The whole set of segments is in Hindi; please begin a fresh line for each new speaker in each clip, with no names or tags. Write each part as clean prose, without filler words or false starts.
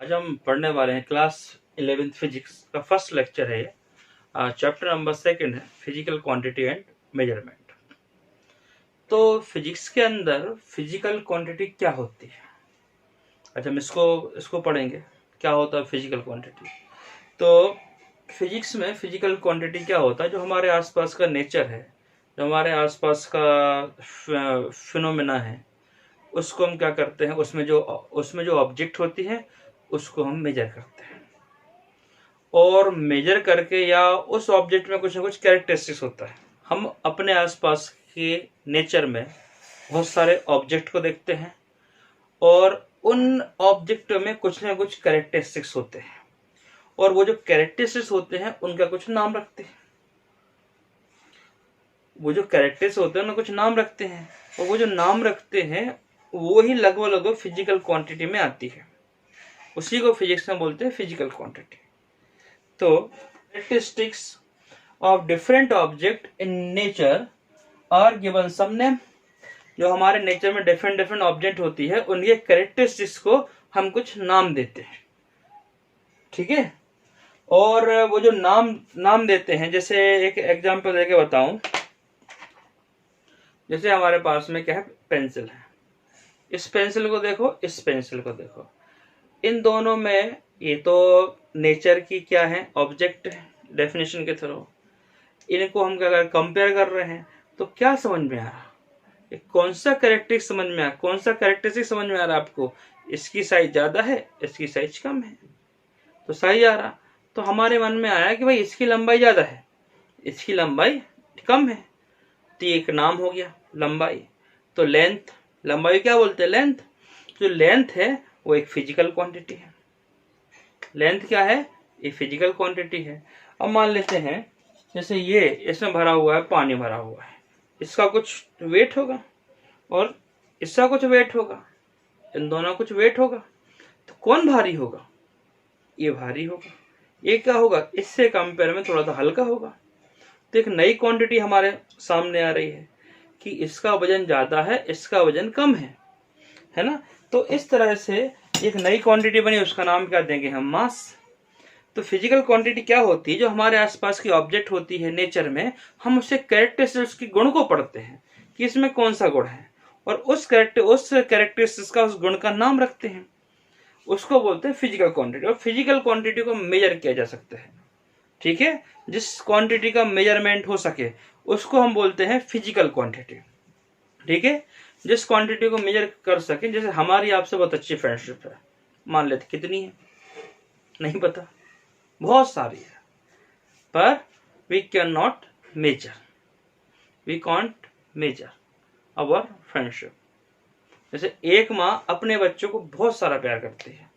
आज हम पढ़ने वाले हैं क्लास 11th फिजिक्स का फर्स्ट लेक्चर है। चैप्टर नंबर 2 है फिजिकल क्वांटिटी एंड मेजरमेंट। तो फिजिक्स के अंदर फिजिकल क्वांटिटी क्या होती है, अच्छा हम इसको पढ़ेंगे। क्या होता है फिजिकल क्वांटिटी? तो फिजिक्स में फिजिकल क्वांटिटी क्या होता है? जो हमारे आसपास का नेचर है, जो हमारे आसपास का फिनोमेना है, उसको हम क्या करते हैं, उसमें जो ऑब्जेक्ट होती है उसको हम मेजर करते हैं। और मेजर करके या उस ऑब्जेक्ट में कुछ ना कुछ कैरेक्टरिस्टिक्स होता है। हम अपने आसपास के नेचर में बहुत सारे ऑब्जेक्ट को देखते हैं और उन ऑब्जेक्ट में कुछ ना कुछ कैरेक्टरिस्टिक्स होते हैं, और वो जो कैरेक्टरिस्टिक्स होते हैं उनका कुछ नाम रखते हैं। वो जो कैरेक्टर्स होते हैं उनका कुछ नाम रखते हैं, और वो जो नाम रखते हैं वो ही लगभग फिजिकल क्वांटिटी में आती है। उसी को फिजिक्स में बोलते हैं फिजिकल क्वांटिटी। तो characteristics of different object in nature are given some name. जो हमारे नेचर में डिफरेंट ऑब्जेक्ट होती है उनके कैरेक्टरिस्टिक्स को हम कुछ नाम देते हैं, ठीक है। और वो जो नाम देते हैं, जैसे एक एग्जांपल देके बताऊं, जैसे हमारे पास में क्या है, पेंसिल है। इस पेंसिल को देखो, इस पेंसिल को देखो, इन दोनों में ये तो नेचर की क्या है, ऑब्जेक्ट है डेफिनेशन के थ्रू। इनको हम अगर कंपेयर कर रहे हैं तो क्या समझ में आ रहा, कौन सा कैरेक्टरिस्टिक समझ में आ रहा, कौन सा कैरेक्टरिस्टिक समझ में आ रहा आपको? इसकी साइज ज्यादा है, इसकी साइज कम है, तो सही आ रहा। तो हमारे मन में आया कि भाई इसकी लंबाई ज्यादा है, इसकी लंबाई कम है, तो एक नाम हो गया लंबाई। तो लेंथ, लंबाई क्या बोलते हैं, लेंथ। जो लेंथ है वो एक फिजिकल क्वांटिटी है। लेंथ क्या है, ये फिजिकल क्वांटिटी है। अब मान लेते हैं जैसे ये, इसमें भरा हुआ है, पानी भरा हुआ है, इसका कुछ वेट होगा और इसका कुछ वेट होगा, इन दोनों कुछ वेट होगा, तो कौन भारी होगा? ये भारी होगा। ये क्या होगा, इससे कंपेयर में थोड़ा सा हल्का होगा। तो एक नई क्वांटिटी हमारे सामने आ रही है कि इसका वजन ज्यादा है, इसका वजन कम है ना। तो इस तरह से एक नई क्वांटिटी बनी, उसका नाम क्या देंगे हम, मास। तो फिजिकल क्वांटिटी क्या होती है? जो हमारे आसपास की ऑब्जेक्ट होती है नेचर में, हम उससे कैरेक्टरिस्टिक्स के गुण को पढ़ते हैं कि इसमें कौन सा गुण है, और उस कैरेक्टरिस्टिक्स का, उस गुण का नाम रखते हैं, उसको बोलते हैं फिजिकल क्वांटिटी। और फिजिकल क्वांटिटी को मेजर किया जा सकता है, ठीक है। जिस क्वांटिटी का मेजरमेंट हो सके उसको हम बोलते हैं फिजिकल क्वांटिटी, ठीक है। जिस क्वांटिटी को मेजर कर सके, जैसे हमारी आपसे बहुत अच्छी फ्रेंडशिप है, मान लेते कितनी है नहीं पता, बहुत सारी है, पर we cannot measure, we can't measure our friendship. जैसे एक माँ अपने बच्चों को बहुत सारा प्यार करती है,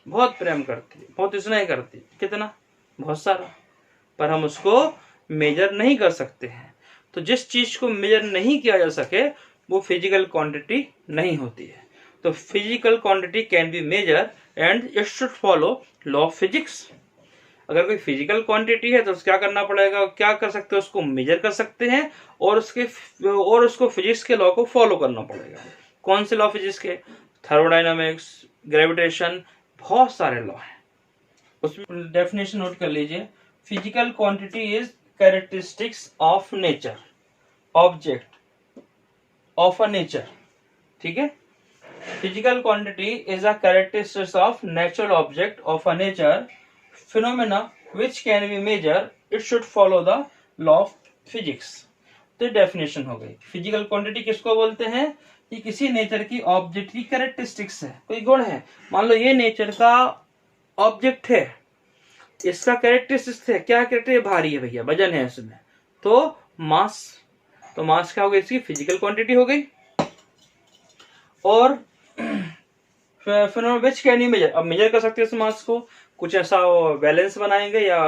बहुत प्रेम करती है, बहुत स्नेह करती है, कितना, बहुत सारा, पर हम उसको मेजर नहीं कर सकते हैं। तो जिस चीज को मेजर नहीं किया जा सके वो फिजिकल क्वांटिटी नहीं होती है। तो physical quantity can be measure and it should follow law of physics. अगर कोई फिजिकल क्वांटिटी है तो क्या करना पड़ेगा, क्या कर सकते हैं, उसको मेजर कर सकते हैं, और उसको फिजिक्स के लॉ को फॉलो करना पड़ेगा। कौन से लॉ फिजिक्स के? थर्मोडायनामिक्स, ग्रेविटेशन, बहुत सारे लॉ हैं। उसमें डेफिनेशन नोट कर लीजिए। Physical quantity is characteristics of nature, object of a nature, ठीक है। Physical quantity is a characteristics of natural object of a nature phenomena which can be measure, it should follow the law of physics. तो डेफिनेशन हो गई। फिजिकल क्वांटिटी किसको बोलते हैं? कि किसी नेचर की ऑब्जेक्ट की कैरेक्टरिस्टिक्स है, कोई गुण है। मान लो ये नेचर का ऑब्जेक्ट है, इसका कैरेक्टरिस्टिक्स है, क्या कैरेक्टर, भारी है भैया, वजन है इसमें, तो मास। तो मास क्या हो गई, इसकी फिजिकल क्वांटिटी हो गई। और विच कैन यू मेजर, अब मेजर कर सकते हैं इस मास को, कुछ ऐसा बैलेंस बनाएंगे या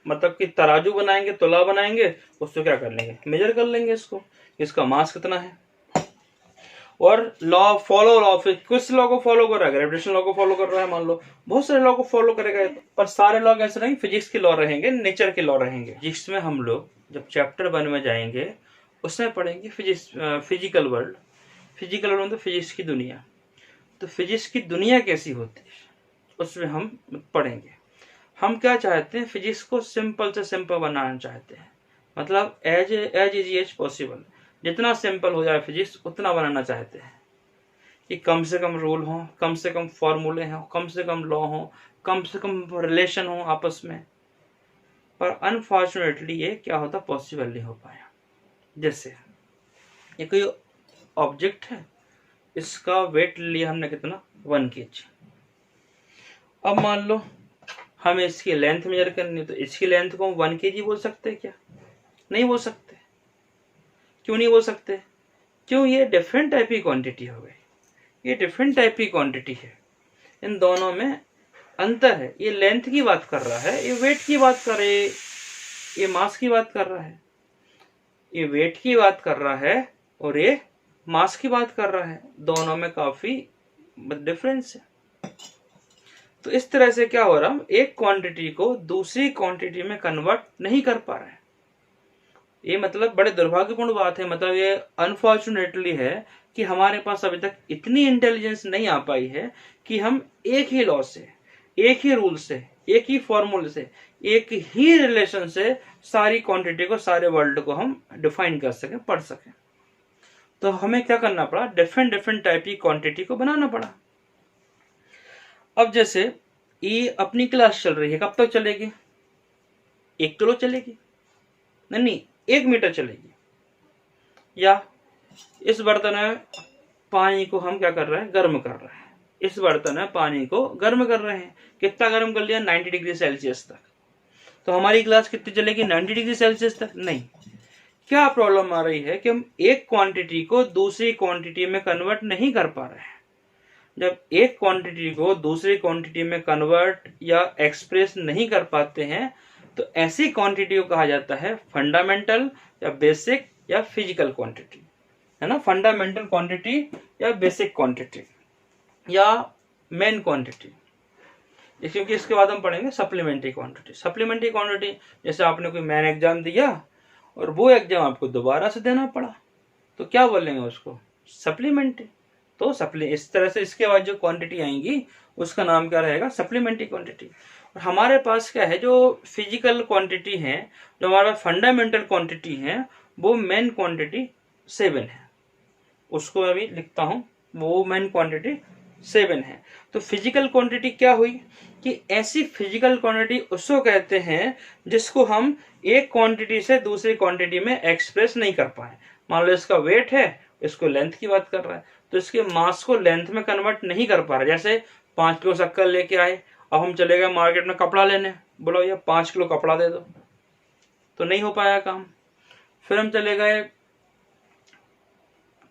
मतलब कि तराजू बनाएंगे, तुला बनाएंगे, उसको क्या कर लेंगे, मेजर कर लेंगे इसको, इसका मास कितना है। और लॉ फॉलो, लॉ किस लॉ को फॉलो कर रहा है, ग्रेविटेशन लॉ को फॉलो कर रहा है। मान लो बहुत सारे लॉ को फॉलो करेगा, पर सारे लॉ ऐसे नहीं फिजिक्स के लॉ रहेंगे, नेचर के लॉ रहेंगे। जिसमें हम लोग जब चैप्टर 1 में जाएंगे उसमें पढ़ेंगे फिजिकल वर्ल्ड। फिजिकल वर्ल्ड मतलब फिजिक्स की दुनिया। तो फिजिक्स की दुनिया कैसी होती है, उसमें हम पढ़ेंगे। हम क्या चाहते हैं, फिजिक्स को सिंपल से सिंपल बनाना चाहते हैं, मतलब एज इजी एज पॉसिबल, जितना सिंपल हो जाए फिजिक्स उतना बनाना चाहते हैं कि कम से कम रूल हो, कम से कम फॉर्मूले हों, कम से कम लॉ हो, कम से कम रिलेशन हो आपस में। पर अनफॉर्चुनेटली ये क्या होता, पॉसिबल नहीं हो पाया। जैसे ये कोई ऑब्जेक्ट है, इसका वेट लिया हमने कितना, 1 kg। अब मान लो हमें इसकी लेंथ मेजर करनी है, तो इसकी लेंथ को हम 1 kg बोल सकते हैं क्या? नहीं बोल सकते। क्यों नहीं बोल सकते? क्यों? ये डिफरेंट टाइप की क्वांटिटी हो गई, ये डिफरेंट टाइप की क्वांटिटी है, इन दोनों में अंतर है। ये लेंथ की बात कर रहा है, ये वेट की बात कर रहे, ये मास की बात कर रहा है, ये वेट की बात कर रहा है और ये मास की बात कर रहा है। दोनों में काफी डिफरेंस है। तो इस तरह से क्या हो रहा, हम एक क्वांटिटी को दूसरी क्वांटिटी में कन्वर्ट नहीं कर पा रहे हैं। ये मतलब बड़े दुर्भाग्यपूर्ण बात है, मतलब ये अनफॉर्चुनेटली है कि हमारे पास अभी तक इतनी इंटेलिजेंस नहीं आ पाई है कि हम एक ही लॉ से, एक ही रूल से, एक ही फॉर्मूले से, एक ही रिलेशन से सारी क्वांटिटी को, सारे वर्ल्ड को हम डिफाइन कर सकें, पढ़ सकें। तो हमें क्या करना पड़ा, डिफरेंट डिफरेंट टाइप की क्वांटिटी को बनाना पड़ा। अब जैसे ये अपनी क्लास चल रही है, कब तक चलेगी? 1 किलो चलेगी? नहीं, 1 मीटर चलेगी। या इस बर्तन में पानी को हम क्या कर रहे हैं, गर्म कर रहे हैं। इस बर्तन में पानी को गर्म कर रहे हैं, कितना गर्म कर लिया, 90 डिग्री सेल्सियस तक। तो हमारी क्लास कितनी चलेगी, 90 डिग्री सेल्सियस तक? नहीं। क्या प्रॉब्लम आ रही है कि हम एक क्वांटिटी को दूसरी क्वांटिटी में कन्वर्ट नहीं कर पा रहे हैं। जब एक क्वांटिटी को दूसरी क्वांटिटी में कन्वर्ट या एक्सप्रेस नहीं कर पाते हैं, तो ऐसी क्वांटिटी को कहा जाता है फंडामेंटल या बेसिक या फिजिकल क्वांटिटी, है ना। फंडामेंटल क्वांटिटी या बेसिक क्वांटिटी या मेन क्वांटिटी। क्योंकि इसके बाद हम पढ़ेंगे सप्लीमेंट्री क्वांटिटी। सप्लीमेंट्री क्वांटिटी, जैसे आपने कोई मेन एग्जाम दिया और वो एग्जाम आपको दोबारा से देना पड़ा, तो क्या बोलेंगे उसको, सप्लीमेंट्री। तो इस तरह से इसके बाद जो क्वांटिटी आएंगी उसका नाम क्या रहेगा, सप्लीमेंट्री क्वांटिटी। और हमारे पास क्या है, जो फिजिकल क्वांटिटी है, जो हमारा फंडामेंटल क्वांटिटी है, वो मेन क्वांटिटी 7 है। उसको अभी लिखता हूं, वो मेन क्वांटिटी 7 है। तो फिजिकल क्वांटिटी क्या हुई कि ऐसी फिजिकल क्वांटिटी उसको कहते हैं जिसको हम एक क्वांटिटी से दूसरी क्वांटिटी में एक्सप्रेस नहीं कर पाए। मान लो इसका वेट है, इसको लेंथ की बात कर रहा है, तो इसके मास को लेंथ में कन्वर्ट नहीं कर पा रहा। जैसे 5 किलो शक्कर लेके आए, अब हम चले गए मार्केट में कपड़ा लेने, बोलो ये 5 किलो कपड़ा दे दो, तो नहीं हो पाया काम। फिर हम चले गए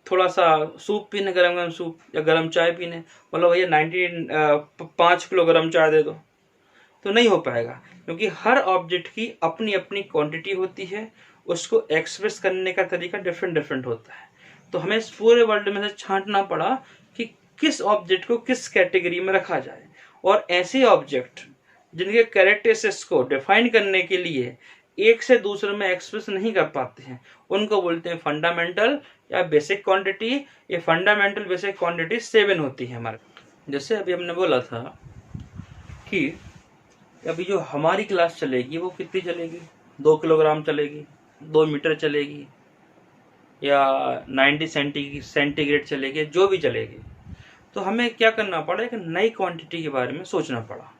थोड़ा सा सूप पीने, गरम गरम सूप या गरम चाय पीने, बोलो भैया 5 किलो गरम चाय दे दो, तो नहीं हो पाएगा। क्योंकि हर ऑब्जेक्ट की अपनी अपनी क्वांटिटी होती है, उसको एक्सप्रेस करने का तरीका डिफरेंट डिफरेंट होता है। तो हमें इस पूरे वर्ल्ड में से छांटना पड़ा कि किस ऑब्जेक्ट को किस कैटेगरी में रखा जाए। और ऐसे ऑब्जेक्ट जिनके कैरेक्टरिस्टिक्स को डिफाइन करने के लिए एक से दूसरे में एक्सप्रेस नहीं कर पाते हैं, उनको बोलते हैं फंडामेंटल या बेसिक क्वांटिटी। ये फंडामेंटल बेसिक क्वांटिटी 7 होती है हमारे। जैसे अभी हमने बोला था कि अभी जो हमारी क्लास चलेगी वो कितनी चलेगी, 2 किलोग्राम चलेगी, 2 मीटर चलेगी, या 90 सेंटीग्रेड चलेगी, जो भी चलेगी। तो हमें क्या करना पड़ा, एक नई क्वांटिटी के बारे में सोचना पड़ा,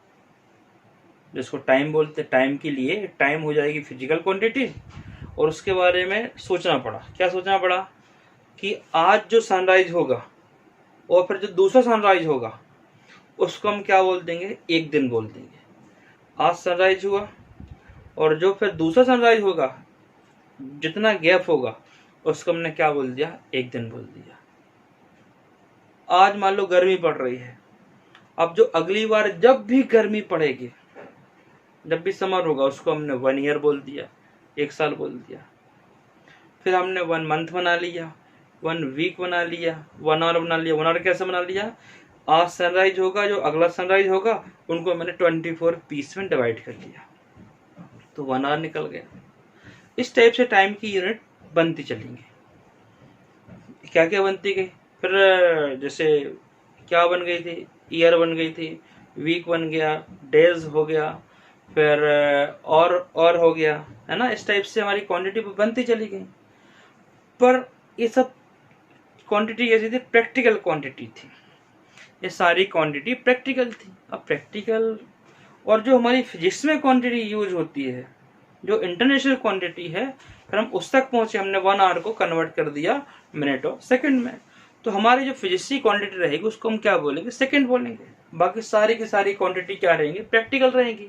जिसको टाइम बोलते। टाइम के लिए टाइम हो जाएगी फिजिकल क्वांटिटी, और उसके बारे में सोचना पड़ा। क्या सोचना पड़ा कि आज जो सनराइज होगा और फिर जो दूसरा सनराइज होगा उसको हम क्या बोल देंगे, एक दिन बोल देंगे। आज सनराइज हुआ और जो फिर दूसरा सनराइज होगा, जितना गैप होगा उसको हमने क्या बोल दिया, एक दिन बोल दिया। आज मान लो गर्मी पड़ रही है, अब जो अगली बार जब भी गर्मी पड़ेगी, जब भी समर होगा, उसको हमने 1 ईयर बोल दिया, 1 साल बोल दिया। फिर हमने 1 मंथ बना लिया, 1 वीक बना लिया, 1 आवर बना लिया। 1 आवर कैसे बना लिया, आज सनराइज होगा, जो अगला सनराइज होगा उनको मैंने 24 पीस में डिवाइड कर लिया, तो 1 आवर निकल गया। इस टाइप से टाइम की यूनिट बनती चलेंगी। क्या क्या बनती गई, फिर जैसे क्या बन गई थी, ईयर बन गई थी, वीक बन गया, डेज हो गया, फिर और हो गया, है ना। इस टाइप से हमारी क्वांटिटी बनती चली गई। पर ये सब क्वांटिटी कैसी थी? प्रैक्टिकल क्वांटिटी थी। ये सारी क्वांटिटी प्रैक्टिकल थी। अब प्रैक्टिकल और जो हमारी फिजिक्स में क्वांटिटी यूज होती है, जो इंटरनेशनल क्वांटिटी है, फिर हम उस तक पहुंचे, हमने 1 आवर को कन्वर्ट कर दिया मिनट और सेकंड में। तो हमारी जो फिजिक्स की क्वांटिटी रहेगी उसको हम क्या बोलेंगे? सेकंड बोलेंगे। बाकी सारी की सारी क्वांटिटी क्या रहेंगी? प्रैक्टिकल रहेंगी।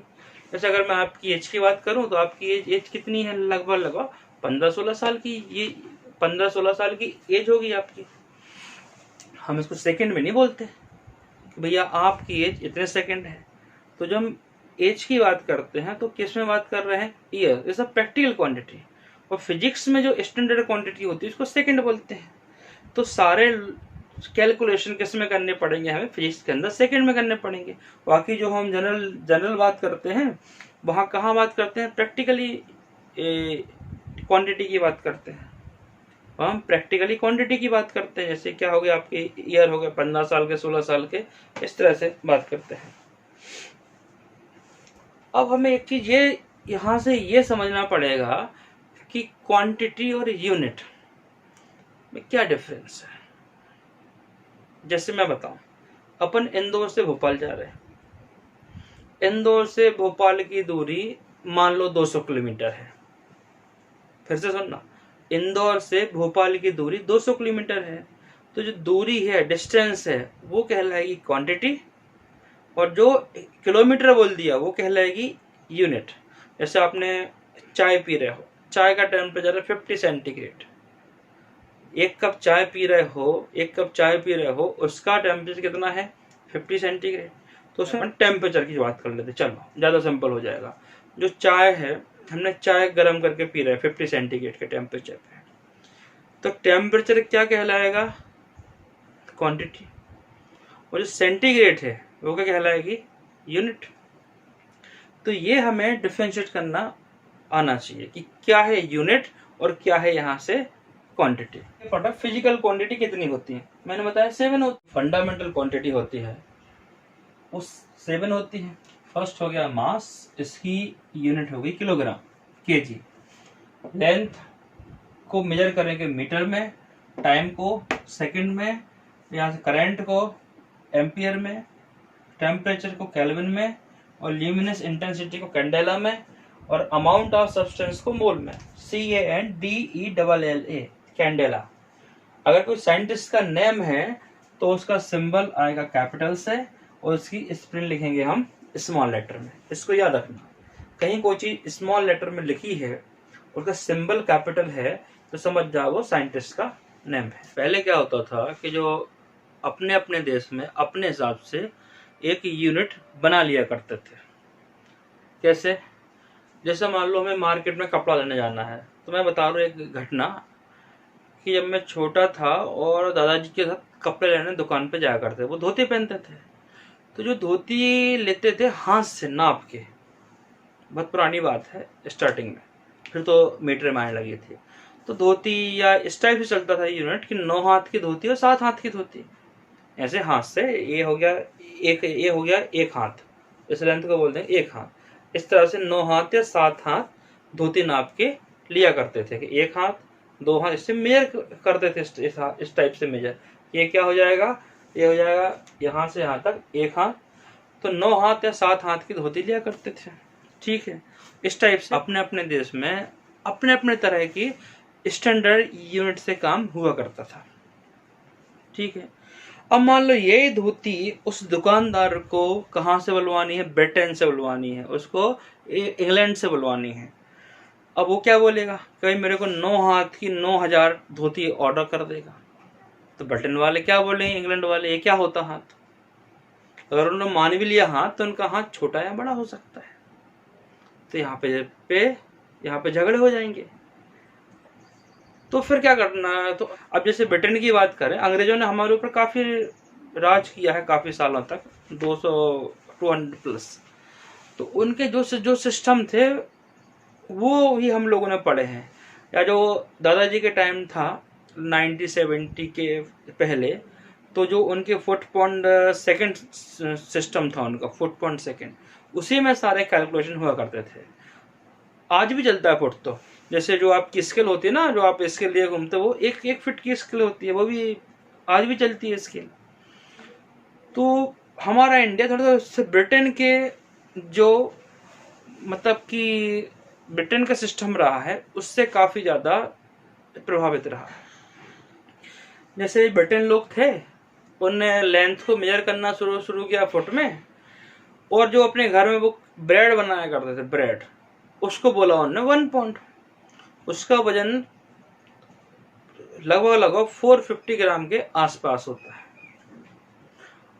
जैसे अगर मैं आपकी एज की बात करूं तो आपकी एज कितनी है? लगभग 15-16 साल की। ये 15-16 साल की एज होगी आपकी। हम इसको सेकंड में नहीं बोलते कि भैया आपकी एज इतने सेकंड है। तो जब हम एज की बात करते हैं तो किस में बात कर रहे हैं? ईयर। ये सब प्रैक्टिकल क्वांटिटी। और फिजिक्स में जो स्टैंडर्ड क्वांटिटी होती है उसको सेकंड बोलते हैं। तो सारे कैलकुलेशन किस में करने पड़ेंगे? हमें फिजिक्स के अंदर सेकंड में करने पड़ेंगे। बाकी जो हम जनरल बात करते हैं वहां कहाँ बात करते हैं? प्रैक्टिकली क्वांटिटी की बात करते हैं। हम प्रैक्टिकली क्वांटिटी की बात करते हैं। जैसे क्या हो गया आपके ईयर हो गए 15 साल के, 16 साल के, इस तरह से बात करते हैं। अब हमें एक चीज यहां से ये समझना पड़ेगा कि क्वांटिटी और यूनिट में क्या डिफरेंस है। जैसे मैं बताऊं, अपन इंदौर से भोपाल जा रहे हैं। इंदौर से भोपाल की दूरी मान लो 200 किलोमीटर है। फिर से सुनना, इंदौर से भोपाल की दूरी 200 किलोमीटर है। तो जो दूरी है, डिस्टेंस है, वो कहलाएगी क्वांटिटी, और जो किलोमीटर बोल दिया वो कहलाएगी यूनिट। जैसे आपने चाय पी रहे हो, चाय का टेम्परेचर है 50 सेंटीग्रेड। एक कप चाय पी रहे हो, उसका टेम्परेचर कितना है? 50 सेंटीग्रेड। तो उसमें टेम्परेचर की बात कर लेते, चलो ज्यादा सिंपल हो जाएगा। जो चाय है, हमने चाय गर्म करके पी रहे हैं 50 सेंटीग्रेड के टेम्परेचर पे, तो टेम्परेचर क्या कहलाएगा? क्वांटिटी। और जो सेंटीग्रेड है वो क्या कहलाएगी? यूनिट। तो ये हमें डिफरेंशिएट करना आना चाहिए कि क्या है यूनिट और क्या है यहाँ से क्वांटिटी। फिजिकल क्वांटिटी कितनी होती है? मैंने बताया 7 होती। फंडामेंटल क्वांटिटी होती है उस 7 होती है। फर्स्ट हो गया मास, इसकी यूनिट हो गई किलोग्राम, केजी। लेंथ को मेजर करेंगे मीटर में, टाइम को सेकंड में, यहाँ से करंट को एम्पियर में, टेम्परेचर को केल्विन में, और ल्यूमिनस इंटेंसिटी को कैंडेला में, और अमाउंट ऑफ सब्सटेंस को मोल में, CANDELLA, कैंडेला। अगर कोई साइंटिस्ट का नेम है तो उसका सिंबल आएगा कैपिटल से, और उसकी स्पेलिंग लिखेंगे हम स्मॉल लेटर में। इसको याद रखना, कहीं कोई चीज स्मॉल लेटर में लिखी है, उसका सिंबल कैपिटल है, तो समझ जाओ वो साइंटिस्ट का नेम है। पहले क्या होता था कि जो अपने अपने देश में अपने हिसाब से एक यूनिट बना लिया करते थे। कैसे? जैसे मान लो हमें मार्केट में कपड़ा लेने जाना है, तो मैं बता रहा हूँ एक घटना कि जब मैं छोटा था और दादाजी के साथ कपड़े लेने दुकान पे जाया करते, वो धोती पहनते थे। तो जो धोती लेते थे हाथ से नाप के, बहुत पुरानी बात है, स्टार्टिंग में, फिर तो मीटर में आने लगी थी। तो धोती या इस टाइप से चलता था यूनिट कि 9 हाथ की धोती और 7 हाथ की धोती। ऐसे हाथ से ये हो गया एक हाथ, इस लेंथ को बोलते हैं एक हाथ। इस तरह से 9 हाथ या 7 हाथ धोती नाप के लिया करते थे कि 1 हाथ 2 हाथ, इससे मेजर करते थे। इस टाइप से मेजर, ये क्या हो जाएगा? ये हो जाएगा यहाँ से यहाँ तक 1 हाथ। तो 9 हाथ या 7 हाथ की धोती लिया करते थे। ठीक है, इस टाइप से अपने अपने देश में अपने अपने तरह की स्टैंडर्ड यूनिट से काम हुआ करता था। ठीक है, अब मान लो ये धोती उस दुकानदार को कहाँ से बुलवानी है? ब्रिटेन से बुलवानी है, उसको इंग्लैंड से बुलवानी है। अब वो क्या बोलेगा? कहीं मेरे को 9 हाथ की 9000 धोती ऑर्डर कर देगा। तो ब्रिटेन वाले क्या बोलेंगे? इंग्लैंड वाले, ये क्या होता हाथ? अगर उन्होंने मान भी लिया हाथ, तो उनका हाथ छोटा या बड़ा हो सकता है। तो यहाँ पे झगड़े हो जाएंगे। तो फिर क्या करना है? तो अब जैसे ब्रिटेन की बात करें, अंग्रेजों ने हमारे ऊपर काफी राज किया है काफी सालों तक, 200 प्लस। तो उनके जो सिस्टम थे वो ही हम लोगों ने पढ़े हैं। या जो दादाजी के टाइम था 1970 के पहले, तो जो उनके फुट पाउंड सेकंड सिस्टम था उनका, फुट पाउंड सेकंड, उसी में सारे कैलकुलेशन हुआ करते थे। आज भी चलता है फुट। तो जैसे जो आपकी स्केल होती है ना, जो आप स्केल लिए घूमते हो, वो एक फीट की स्केल होती है, वो भी आज भी चलती है स्केल। तो हमारा इंडिया थोड़ा सा ब्रिटेन के जो मतलब कि ब्रिटेन का सिस्टम रहा है उससे काफ़ी ज़्यादा प्रभावित रहा। जैसे ब्रिटेन लोग थे, उनने लेंथ को मेजर करना शुरू किया फुट में, और जो अपने घर में वो ब्रेड बनाया करते थे, ब्रेड, उसको बोला उन्होंने 1 पाउंड। उसका वजन लगभग 450 ग्राम के आसपास होता है,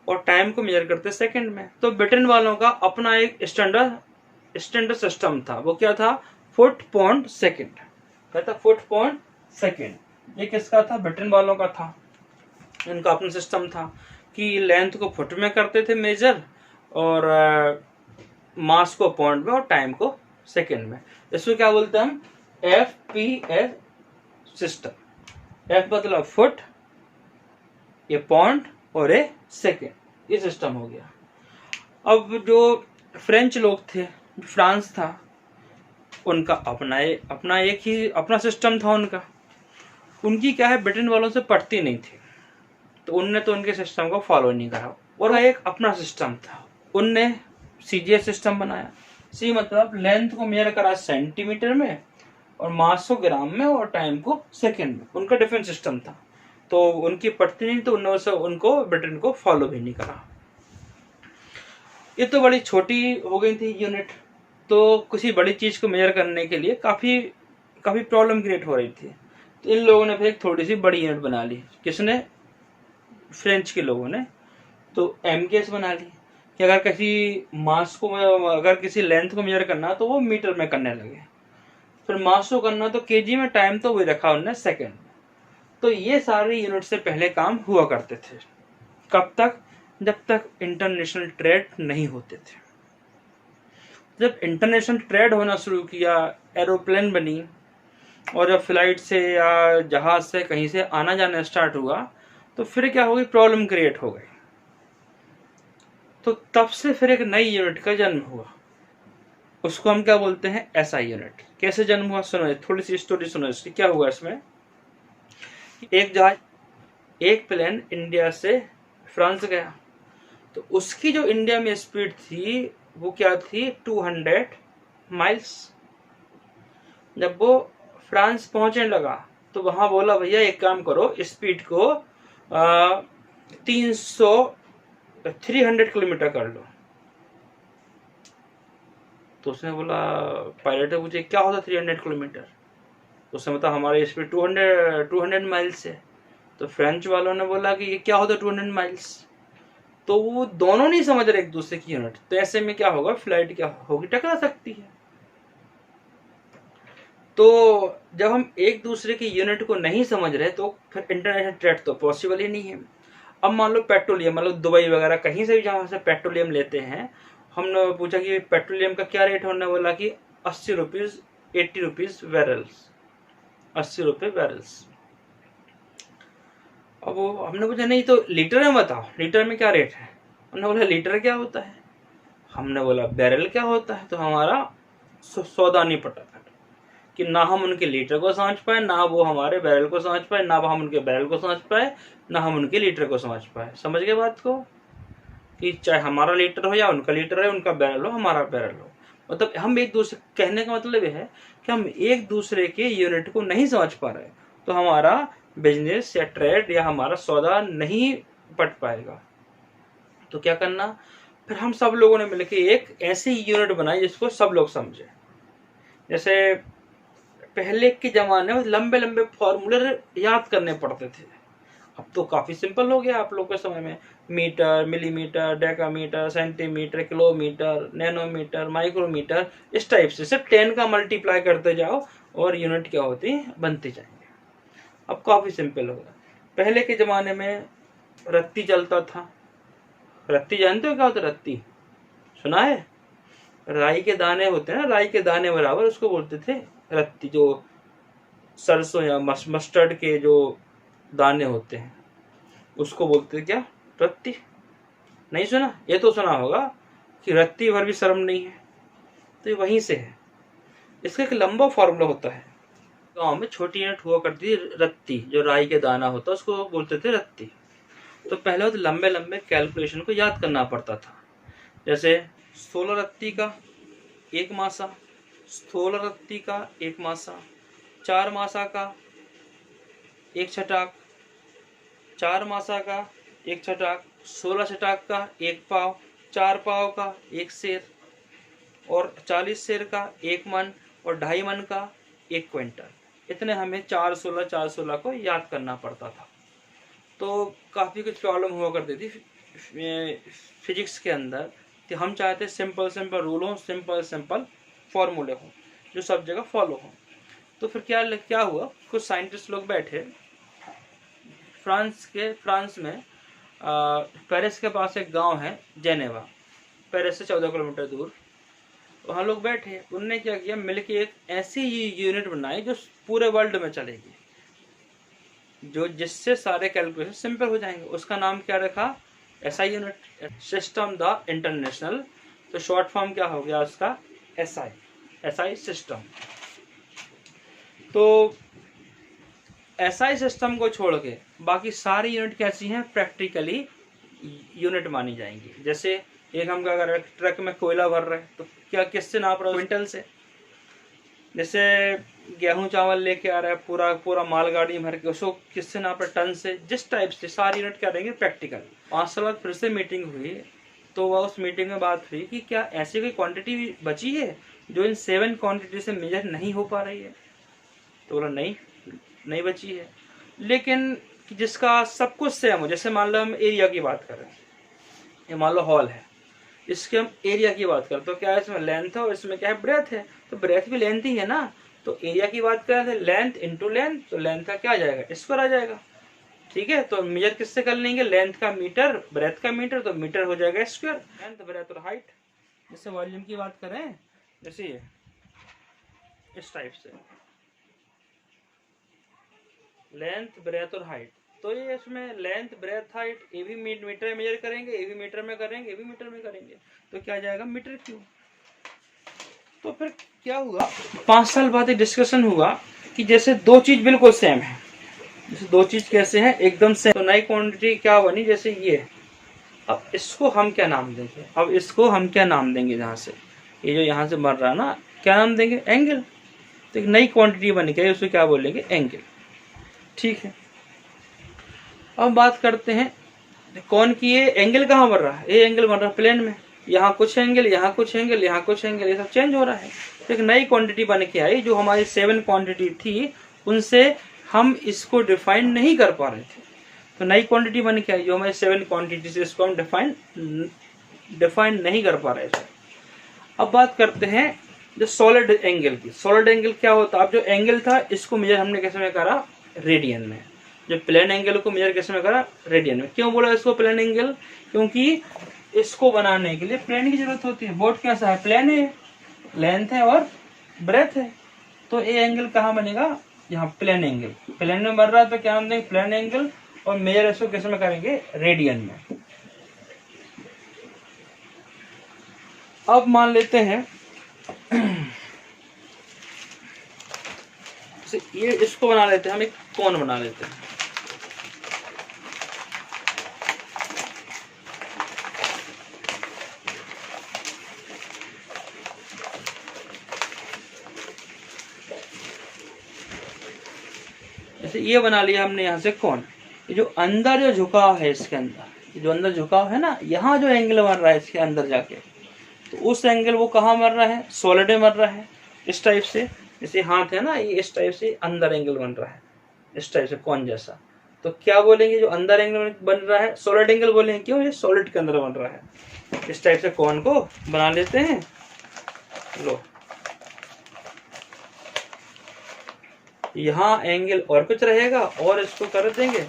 और टाइम को मेजर करते सेकंड में। तो ब्रिटेन वालों का अपना एक स्टैंडर्ड सिस्टम था। वो क्या था? Foot pound second. क्या था? Foot pound second. ये किसका था? ब्रिटेन वालों का था। इनका अपना सिस्टम था कि लेंथ को फुट में करते थे मेजर, और मास को पाउंड में, और टाइम को सेकंड में। इसको क्या बोलते हैं हम? FPS system. F मतलब फुट, ये पाउंड, और ये सेकंड, ये सिस्टम हो गया। अब जो फ्रेंच लोग थे, फ्रांस था, उनका अपना एक ही अपना सिस्टम था उनका। उनकी क्या है, ब्रिटेन वालों से पटती नहीं थी, तो उनने तो उनके सिस्टम को फॉलो नहीं करा, और एक अपना सिस्टम था। उनने CGS सिस्टम बनाया। C मतलब लेंथ को मेजर करा सेंटीमीटर में, और मास को ग्राम में, और टाइम को सेकंड में। उनका डिफरेंट सिस्टम था, तो उनकी पड़ती नहीं, तो उन्होंने उनको ब्रिटेन को फॉलो भी नहीं करा। ये तो बड़ी छोटी हो गई थी यूनिट। तो किसी बड़ी चीज को मेजर करने के लिए काफी प्रॉब्लम क्रिएट हो रही थी। तो इन लोगों ने फिर एक थोड़ी सी बड़ी यूनिट बना ली। किसने? फ्रेंच के लोगों ने। तो MKS बना ली कि अगर किसी मास को, अगर किसी लेंथ को मेजर करना तो वो मीटर में करने लगे। फिर मास को करना तो केजी में, टाइम तो वही रखा उन्होंने सेकंड। तो ये सारे यूनिट से पहले काम हुआ करते थे। कब तक? जब तक इंटरनेशनल ट्रेड नहीं होते थे। जब इंटरनेशनल ट्रेड होना शुरू किया, एरोप्लेन बनी, और जब फ्लाइट से या जहाज से कहीं से आना जाना स्टार्ट हुआ, तो फिर क्या हो गई? प्रॉब्लम क्रिएट हो गई। तो तब से फिर एक नई यूनिट का जन्म हुआ। उसको हम क्या बोलते हैं? SI unit. कैसे जन्म हुआ? सुनो, थोड़ी सी स्टोरी सुनो इसकी। क्या हुआ इसमें? एक जहाज, एक प्लेन इंडिया से फ्रांस गया, तो उसकी जो इंडिया में स्पीड थी वो क्या थी? 200 माइल्स। जब वो फ्रांस पहुंचने लगा, तो वहां बोला, भैया एक काम करो, स्पीड को 300 किलोमीटर कर लो। तो उसने बोला, पायलट ने पूछे क्या होता 300 किलोमीटर? तो उसने बताया हमारी स्पीड 200 माइल्स है। तो फ्रेंच वालों ने बोला कि ये क्या होता 200 माइल्स? तो वो दोनों नहीं समझ रहे एक दूसरे की यूनिट। तो ऐसे में क्या होगा? फ्लाइट क्या होगी? टकरा सकती है। तो जब हम एक दूसरे की यूनिट को नहीं समझ रहे, तो फिर इंटरनेशनल ट्रेड तो पॉसिबल ही नहीं है। अब मान लो पेट्रोलियम, मतलब दुबई वगैरह कहीं से भी जहां से पेट्रोलियम लेते हैं, हमने पूछा कि पेट्रोलियम का क्या रेट है, उन्होंने बोला कि 80 रुपीज 80 रुपीज बैरल्स, 80 रुपये बैरल्स। अब हमने पूछा नहीं तो लीटर में बताओ, लीटर में क्या रेट है? उन्होंने बोला लीटर क्या होता है? हमने बोला बैरल क्या होता है? तो हमारा सौदा नहीं पटा कि ना हम उनके लीटर को समझ पाए, ना वो हमारे बैरल को समझ पाए, ना हम उनके बैरल को समझ पाए, ना हम उनके लीटर को समझ पाए। समझ गए बात को? कि चाहे हमारा लीटर हो या उनका लीटर है, उनका बैरल हो, हमारा बैरल हो, मतलब हम एक दूसरे, कहने का मतलब ये है कि हम एक दूसरे के यूनिट को नहीं समझ पा रहे, तो हमारा बिजनेस या ट्रेड या हमारा सौदा नहीं पट पाएगा। तो क्या करना? फिर हम सब लोगों ने मिलकर एक ऐसी यूनिट बनाई जिसको सब लोग समझे। जैसे पहले के जमाने में लंबे लंबे फॉर्मूले याद करने पड़ते थे, अब तो काफी सिंपल हो गया आप लोग के समय में। Metre, millimetre, decametre, centimetre, kilometre, nanometre, micrometre, इस टाइप से सिर्फ 10 का मल्टीप्लाई करते जाओ और यूनिट क्या होती है? बनती जाएंगे। अब काफी सिंपल हो गया। पहले के जमाने में रत्ती चलता था। रत्ती जानते हो क्या होता है? रत्ती सुना है? राई के दाने होते हैं ना, राई के दाने बराबर, उसको बोलते थे रत्ती। जो सरसों या मस्टर्ड के जो दाने होते हैं, उसको बोलते क्या, रत्ती। नहीं सुना? ये तो सुना होगा कि रत्ती भर भी शर्म नहीं है, तो ये वहीं से है। इसका एक लंबा फॉर्मूला होता है। गांव में छोटी यूनिट हुआ करती थी रत्ती, जो राई के दाना होता उसको बोलते थे रत्ती। तो पहले तो लंबे लंबे कैलकुलेशन को याद करना पड़ता था, जैसे 16 रत्ती का 1 मासा, 16 रत्ती का 1 मासा, 4 मासा का 1 छटाक, 4 मासा का 1 छटाक, 16 छटाक का 1 पाव, 4 पाव का 1 सेर, और 40 सेर का 1 मन, और 2.5 मन का 1 क्विंटल। इतने हमें 416 को याद करना पड़ता था। तो काफ़ी कुछ प्रॉब्लम हुआ करती थी फिजिक्स के अंदर, कि हम चाहते सिंपल सिंपल रूल हो, सिंपल सिंपल फॉर्मूले हो, जो सब जगह फॉलो हो। तो फिर क्या हुआ, कुछ साइंटिस्ट लोग बैठे फ्रांस में पेरिस के पास एक गांव है जेनेवा, पेरिस से 14 किलोमीटर दूर। वहाँ लोग बैठे, उनने क्या किया, मिलके एक ऐसी यूनिट बनाई जो पूरे वर्ल्ड में चलेगी, जो जिससे सारे कैलकुलेशन सिंपल हो जाएंगे। उसका नाम क्या रखा, SI unit, system the international. तो शॉर्ट फॉर्म क्या हो गया उसका, एसआई सिस्टम। तो एसआई सिस्टम को छोड़ के बाकी सारी यूनिट कैसी हैं, प्रैक्टिकली यूनिट मानी जाएंगी। जैसे एक हम क्या कर रहे हैं, ट्रक में कोयला भर रहे हैं, तो क्या किससे नाप रहा है, क्विंटल से। जैसे गेहूं चावल लेके आ रहा है, पूरा पूरा मालगाड़ी भर के, उसको किससे नाप रहा है, टन से। जिस टाइप से सारी यूनिट क्या रहेंगे, प्रैक्टिकल। 5 साल बाद फिर से मीटिंग हुई, तो वह उस मीटिंग में बात हुई कि क्या ऐसी कोई क्वांटिटी बची है जो इन 7 क्वांटिटी से मेजर नहीं हो पा रही है। तो बोला नहीं बची है, लेकिन जिसका सब कुछ सेम हो। जैसे मान लो हम एरिया की बात करें, ये मान लो हॉल है, इसके हम एरिया की बात करें, तो क्या है, इसमें लेंथ है और इसमें क्या है, ब्रेथ है। तो ब्रेथ भी लेंथ ही है ना, तो एरिया की बात करें तो लेंथ इंटू लेंथ, तो लेंथ का क्या आ जाएगा, स्क्वायर आ जाएगा। ठीक है, तो मेजर किससे कर लेंगे, लेंथ का मीटर, ब्रेथ का मीटर, तो मीटर हो जाएगा स्क्वायर। लेंथ, ब्रेथ और हाइट। जैसे वॉल्यूम की बात करें, जैसे ये इस टाइप से लेंथ, ब्रेथ और हाइट, तो ये इसमें लेंथ, ब्रेथ, हाइट, ये भी मीटर में मेजर करेंगे, ये भी मीटर में करेंगे, ये भी मीटर में करेंगे, तो क्या आ जाएगा, मीटर क्यूब। तो फिर क्या हुआ, 5 साल बाद एक डिस्कशन हुआ कि जैसे दो चीज बिल्कुल सेम है, जैसे दो चीज कैसे हैं, एकदम सेम, तो नई क्वांटिटी क्या बनी, जैसे ये। अब इसको हम क्या नाम देंगे, जहाँ से ये जो यहाँ से मर रहा है ना, क्या नाम देंगे, एंगल। तो एक नई क्वांटिटी बन गई, उसको क्या बोलेंगे, एंगल। ठीक है, अब बात करते हैं कौन की, ये एंगल कहाँ बन रहा है, ये एंगल बन रहा है प्लेन में, यहाँ कुछ एंगल, यहाँ कुछ एंगल, यहाँ कुछ एंगल, ये सब चेंज हो रहा है। तो एक नई क्वांटिटी बन के आई, जो हमारी 7 क्वांटिटी थी उनसे हम इसको डिफाइन नहीं कर पा रहे थे। तो नई क्वांटिटी बन के आई जो हमारी 7 क्वांटिटी से, इसको हम डिफाइन नहीं कर पा रहे थे। अब बात करते हैं जो सॉलिड एंगल की। सॉलिड एंगल क्या होता है, अब जो एंगल था इसको मेजर हमने कैसे में करा, रेडियन में। जो प्लेन एंगल को मेजर कैसे में करा, रेडियन में। क्यों बोला इसको प्लेन एंगल, क्योंकि इसको बनाने के लिए प्लेन की जरूरत होती है। बोर्ड कैसा है, प्लेन है, लेंथ है और ब्रेथ है, तो ये एंगल कहाँ बनेगा, यहाँ प्लेन एंगल। प्लेन में बन रहा है तो क्या हम देंगे, प्लेन एंगल, और मेजर इसको कैसे में करेंगे, रेडियन में। अब मान लेते हैं ये, इसको बना लेते हैं हम, एक कोन बना लेते हैं। जैसे ये बना लिया हमने यहाँ से कोन। ये जो अंदर जो झुकाव है, इसके अंदर जो अंदर झुकाव है ना, यहाँ जो एंगल बन रहा है इसके अंदर जाके, तो उस एंगल वो कहाँ बन रहा है, सॉलिड में बन रहा है, इस टाइप से। जैसे हाथ है ना, ये इस टाइप से अंदर एंगल बन रहा है, इस टाइप से कोन जैसा। तो क्या बोलेंगे, जो अंदर एंगल बन रहा है सॉलिड एंगल बोलेंगे। क्यों, ये सॉलिड के अंदर बन रहा है। इस टाइप से कोन को बना लेते हैं। लो, यहाँ एंगल और कुछ रहेगा, और इसको कर देंगे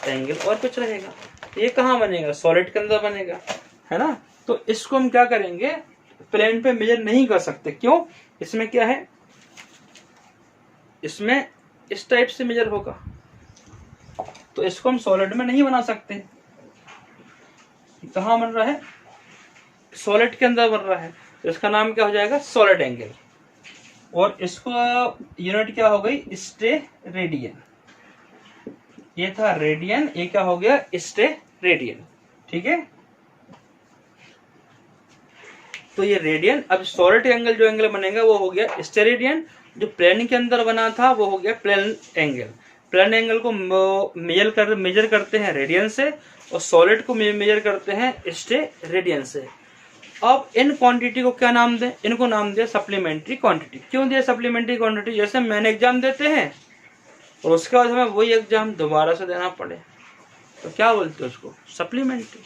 एंगल और कुछ रहेगा। ये कहाँ बनेगा, सॉलिड के अंदर बनेगा, है ना। तो इसको हम क्या करेंगे, प्लेन पे मेजर नहीं कर सकते। क्यों, इसमें क्या है, इसमें इस टाइप से मेजर होगा, तो इसको हम सॉलिड में नहीं बना सकते। कहाँ बन रहा है? सॉलिड के अंदर बन रहा है, तो इसका नाम क्या हो जाएगा? Solid angle. और इसको यूनिट क्या हो गई? स्टेरेडियन। ये था रेडियन, ये क्या हो गया? स्टेरेडियन। ठीक है, तो ये रेडियन। अब सॉलिड एंगल जो एंगल बनेगा वो हो गया स्टेरेडियन। जो प्लेन के अंदर बना था वो हो गया प्लेन एंगल। प्लेन एंगल को मेजर करते हैं रेडियन से, और सॉलिड को मेजर करते हैं स्टेरेडियन से। अब इन क्वांटिटी को क्या नाम दें? इनको नाम दिया सप्लीमेंट्री क्वांटिटी। क्यों दिया सप्लीमेंट्री क्वांटिटी? जैसे मैंने एग्जाम देते हैं और उसके बाद हमें वही एग्जाम दोबारा से देना पड़े तो क्या बोलते हैं उसको? सप्लीमेंट्री।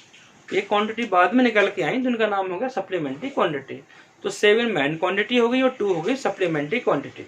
ये क्वांटिटी बाद में निकल के आई जिनका नाम हो गया सप्लीमेंट्री क्वांटिटी। तो 7 मेन क्वांटिटी हो गई और 2 हो गई सप्लीमेंट्री क्वांटिटी।